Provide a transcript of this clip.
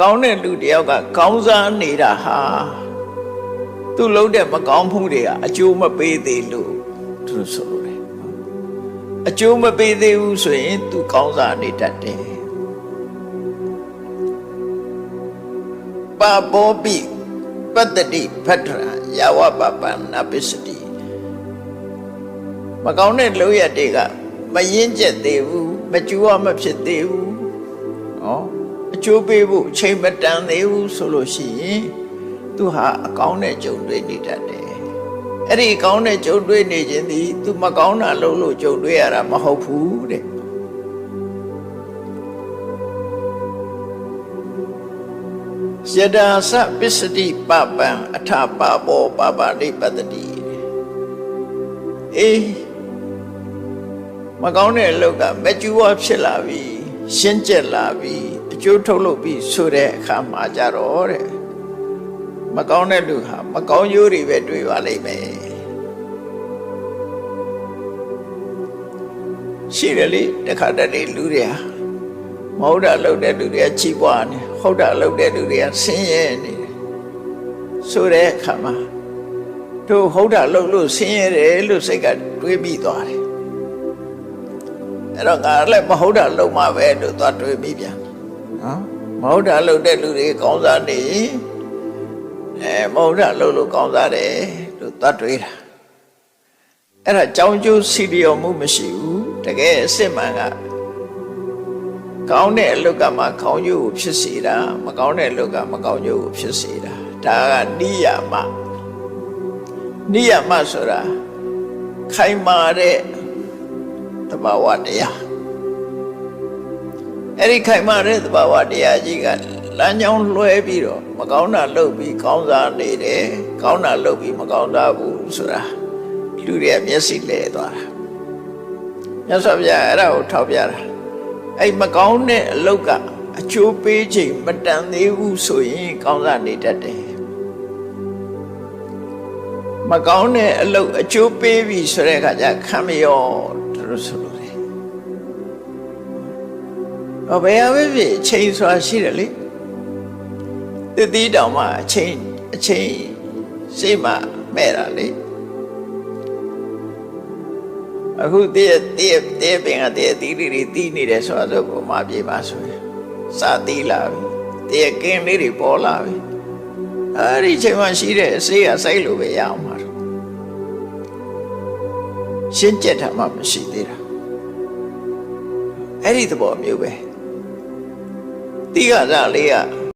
ကောင်းတဲ့လူတယောက်ကကောင်းစားနေတာဟာသူ့လုံးတဲ့မကောင်းမှုတွေကအကျိုးမပေးသေးလို့သူဆိုလို့တယ်အကျိုးမပေးသေးဘူးဆိုရင်သူကောင်းစားနေတတ်တယ်ပါဘောပိပတ္တိဖတ္ထရာယဝပပန္နပစ္စတိမကောင်းတဲ့လုပ်ရတွေကမရင်းကျက်သေးဘူးမကြွားမဖြစ်သေးဘူးနော်အကျိုးပေးဖို့ချိန်မတန်သေးဘူးဆိုလို့ရှိရင်သူဟာအကောင်းနဲ့ကြုံတွေ့နေတတ်တယ်အဲ့ဒီအကောင်းနဲ့ကြုံတွေ့နေခြင်းဒီသူမကောင်းတာလုပ်လို့ကြုံတွေ့ရတာမဟုတ်ဘူးတဲ့ယဒါသပစ္စတိပပံအထပါဘောပပတိပတ္တိအေးမကောင်းတဲ့အလုပ်ကမကြွားဖြစ်လာပြီရှင်းကျက်လာပြီအကျိုးထုတ်လုပ်ပြီးဆိုတဲ့အခါမှာကြတော့တဲ့မကောင်းတဲ့လူဟာမကောင်းကျိုးတွေပဲတွေ့ပါလိမ့်မယ်ရှိတယ်လေတခါတည်းလူတွေဟာမဟုတ်တာလုပ်တဲ့လူတွေကချီးပွားနေဟုတ်တာလုပ်တဲ့လူတွေကဆင်းရဲနေတယ်ဆိုတဲ့အခါမှာတို့ဟုတ်တာလုပ်လို့ဆင်းရဲတယ်လို့စိတ်ကတွေးပြီးသွားတယ်အဲ့တော့ငါလည်းမဟုတ်တာလုပ်မှပဲလို့သွားတွေးပြီးပြန်နော်မဟုတ်တာလုပ်တဲ့လူတွေကောင်းစားနေမဟုတ်တာလုပ်လို့ကောင်းစားတယ်လို့သွားတွေးတာအဲ့ဒါကြောင်းကျိုးစီလျော်မှုမရှိဘူးတကယ်အစစ်မှန်ကကောင်းတဲ့အလုပ်ကမှကောင်းကျိုးကိုဖြစ်စေတာမကောင်းတဲ့အလုပ်ကမကောင်းကျိုးကိုဖြစ်စေတာဒါကနိယမဆိုတာခိုင်မာတဲ့သဘာဝတရားအဲ့ဒီခိုင်မာတဲ့သဘာဝတရားကြီးကလမ်းကြောင်းလွှဲပြီးတော့မကောင်းတာလုပ်ပြီးကောင်းစားနေတယ်ကောင်းတာလုပ်ပြီးမကောင်းစားဘူးဆိုတာလူတွေမျက်စိလဲသွားတာမြတ်စွာဘုရားအဲ့ဒါကိုထောက်ပြတာအဲ့မကောင်းတဲ့အလုပ်ကအကျိုးပေးခြင်းမတန်သေးဘူးဆိုရင်ကောင်းစားနေတတ်တယ်မကောင်းတဲ့အလုပ်အကျိုးပေးပြီဆိုတဲ့အခါကျခံမရောတို့ဆိုလို့တယ်ဘယ်ဟာပဲဖြစ်ချိန်ဆိုတာရှိတယ်လေတတိတောင်မှအချိန်စိတ်မှမဲ့တာလေအခုတည်းပင်ကတည်းတီးတွေတီးနေတယ်ဆိုတော့ပုံမှန်ပြေပါဆိုရင်စတီးလာပြီတည်းကင်းလေးတွေပေါ်လာပြီအဲ့ဒီချိန်မှရှိတဲ့အစေးကစိုက်လို့ပဲရအောင်မှာတော့ရှင်းကျက်တာမှမရှိသေးတာအဲ့ဒီသဘောမျိုးပဲတီးကစားလေးက